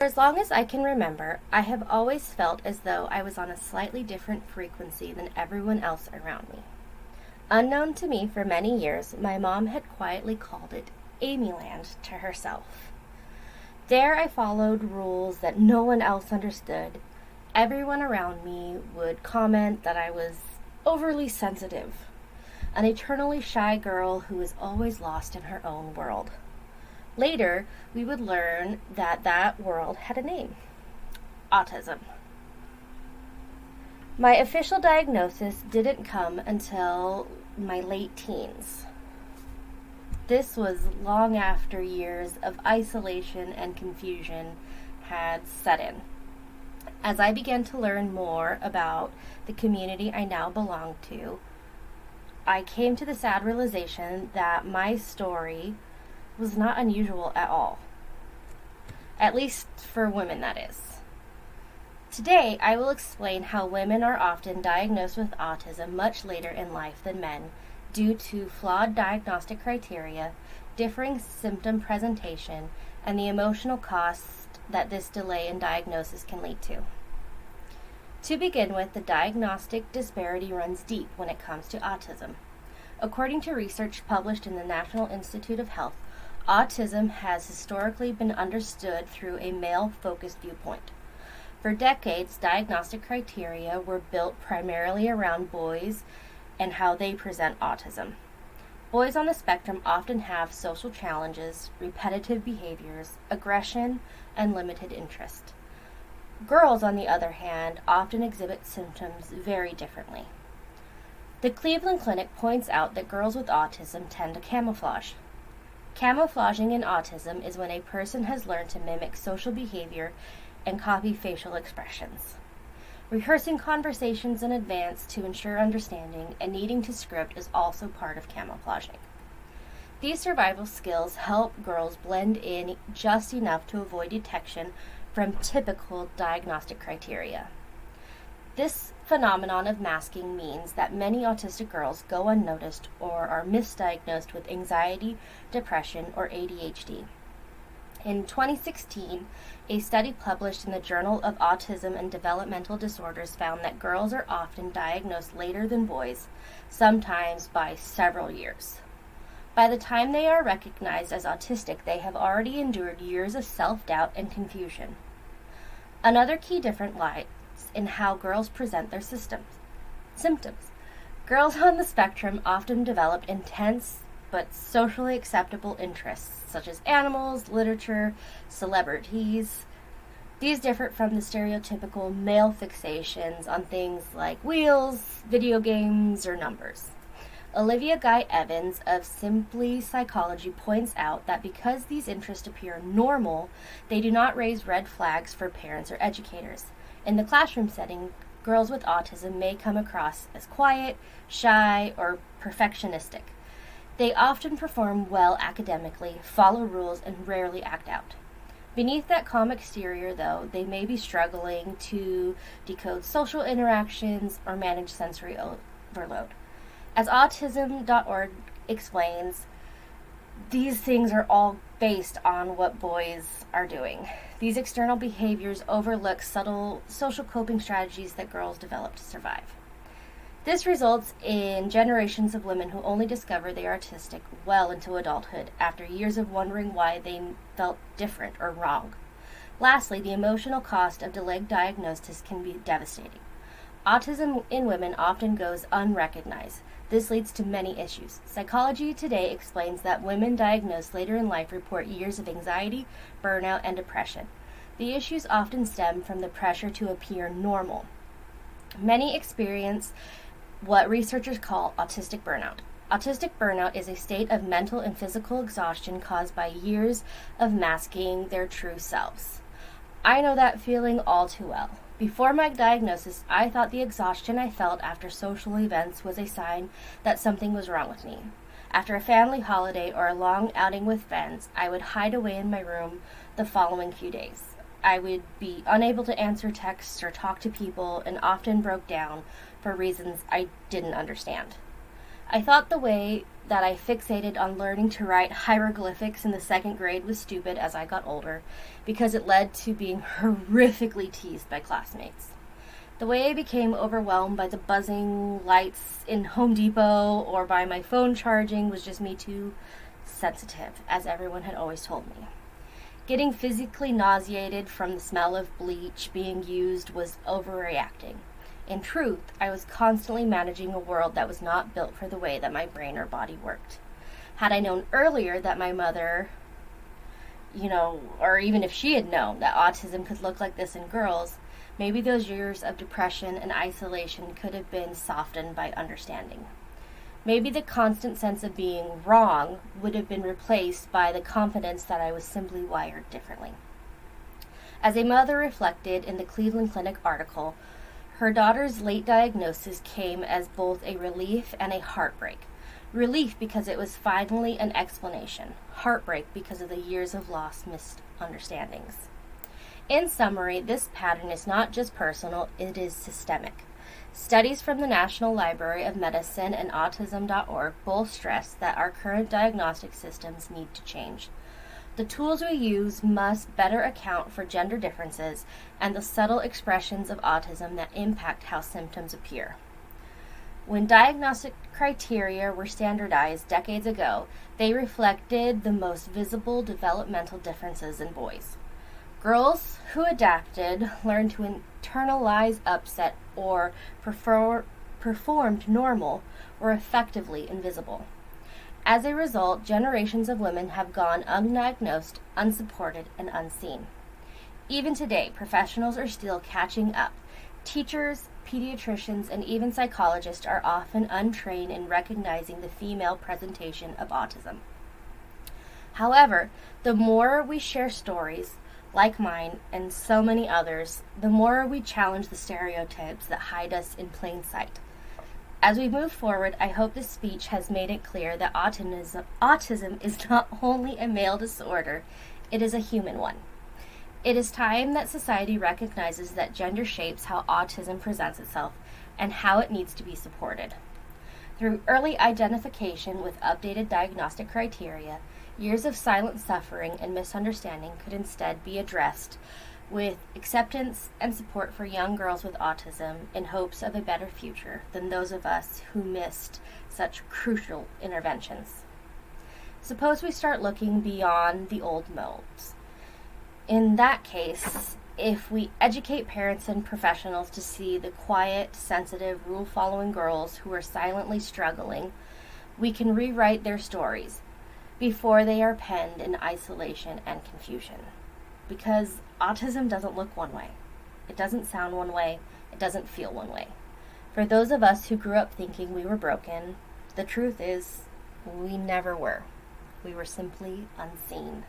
For as long as I can remember, I have always felt as though I was on a slightly different frequency than everyone else around me. Unknown to me for many years, my mom had quietly called it Amyland to herself. There I followed rules that no one else understood. Everyone around me would comment that I was overly sensitive, an eternally shy girl who was always lost in her own world. Later, we would learn that that world had a name: autism. My official diagnosis didn't come until my late teens. This was long after years of isolation and confusion had set in. As I began to learn more about the community I now belong to, I came to the sad realization that my story was not unusual at all. At least for women, that is. Today, I will explain how women are often diagnosed with autism much later in life than men due to flawed diagnostic criteria, differing symptom presentation, and the emotional cost that this delay in diagnosis can lead to. To begin with, the diagnostic disparity runs deep when it comes to autism. According to research published in the National Institute of Health, autism has historically been understood through a male-focused viewpoint. For decades, diagnostic criteria were built primarily around boys and how they present autism. Boys on the spectrum often have social challenges, repetitive behaviors, aggression, and limited interest. Girls, on the other hand, often exhibit symptoms very differently. The Cleveland Clinic points out that girls with autism tend to camouflage. Camouflaging in autism is when a person has learned to mimic social behavior and copy facial expressions. Rehearsing conversations in advance to ensure understanding and needing to script is also part of camouflaging. These survival skills help girls blend in just enough to avoid detection from typical diagnostic criteria. This phenomenon of masking means that many autistic girls go unnoticed or are misdiagnosed with anxiety, depression, or ADHD. In 2016, a study published in the Journal of Autism and Developmental Disorders found that girls are often diagnosed later than boys, sometimes by several years. By the time they are recognized as autistic, they have already endured years of self-doubt and confusion. Another key difference lies in how girls present their symptoms. Girls on the spectrum often develop intense but socially acceptable interests, such as animals, literature, celebrities. These differ from the stereotypical male fixations on things like wheels, video games, or numbers. Olivia Guy Evans of Simply Psychology points out that because these interests appear normal, they do not raise red flags for parents or educators. In the classroom setting, girls with autism may come across as quiet, shy, or perfectionistic. They often perform well academically, follow rules, and rarely act out. Beneath that calm exterior, though, they may be struggling to decode social interactions or manage sensory overload. As Autism.org explains, these things are all based on what boys are doing. These external behaviors overlook subtle social coping strategies that girls develop to survive. This results in generations of women who only discover they are autistic well into adulthood after years of wondering why they felt different or wrong. Lastly, the emotional cost of delayed diagnosis can be devastating. Autism in women often goes unrecognized. This leads to many issues. Psychology Today explains that women diagnosed later in life report years of anxiety, burnout, and depression. The issues often stem from the pressure to appear normal. Many experience what researchers call autistic burnout. Autistic burnout is a state of mental and physical exhaustion caused by years of masking their true selves. I know that feeling all too well. Before my diagnosis, I thought the exhaustion I felt after social events was a sign that something was wrong with me. After a family holiday or a long outing with friends, I would hide away in my room the following few days. I would be unable to answer texts or talk to people and often broke down for reasons I didn't understand. I thought the way that I fixated on learning to write hieroglyphics in the second grade was stupid as I got older, because it led to being horrifically teased by classmates. The way I became overwhelmed by the buzzing lights in Home Depot or by my phone charging was just me too sensitive, as everyone had always told me. Getting physically nauseated from the smell of bleach being used was overreacting. In truth, I was constantly managing a world that was not built for the way that my brain or body worked. Had I known earlier that my mother, or even if she had known that autism could look like this in girls, maybe those years of depression and isolation could have been softened by understanding. Maybe the constant sense of being wrong would have been replaced by the confidence that I was simply wired differently. As a mother reflected in the Cleveland Clinic article, her daughter's late diagnosis came as both a relief and a heartbreak. Relief because it was finally an explanation. Heartbreak because of the years of lost misunderstandings. In summary, this pattern is not just personal, it is systemic. Studies from the National Library of Medicine and Autism.org both stress that our current diagnostic systems need to change. The tools we use must better account for gender differences and the subtle expressions of autism that impact how symptoms appear. When diagnostic criteria were standardized decades ago, they reflected the most visible developmental differences in boys. Girls who adapted learned to internalize upset or performed normal were effectively invisible. As a result, generations of women have gone undiagnosed, unsupported, and unseen. Even today, professionals are still catching up. Teachers, pediatricians, and even psychologists are often untrained in recognizing the female presentation of autism. However, the more we share stories, like mine and so many others, the more we challenge the stereotypes that hide us in plain sight. As we move forward, I hope this speech has made it clear that autism is not only a male disorder, it is a human one. It is time that society recognizes that gender shapes how autism presents itself and how it needs to be supported. Through early identification with updated diagnostic criteria, years of silent suffering and misunderstanding could instead be addressed with acceptance and support for young girls with autism in hopes of a better future than those of us who missed such crucial interventions. Suppose we start looking beyond the old molds. In that case, if we educate parents and professionals to see the quiet, sensitive, rule-following girls who are silently struggling, we can rewrite their stories before they are penned in isolation and confusion. Because autism doesn't look one way. It doesn't sound one way. It doesn't feel one way. For those of us who grew up thinking we were broken, the truth is we never were. We were simply unseen.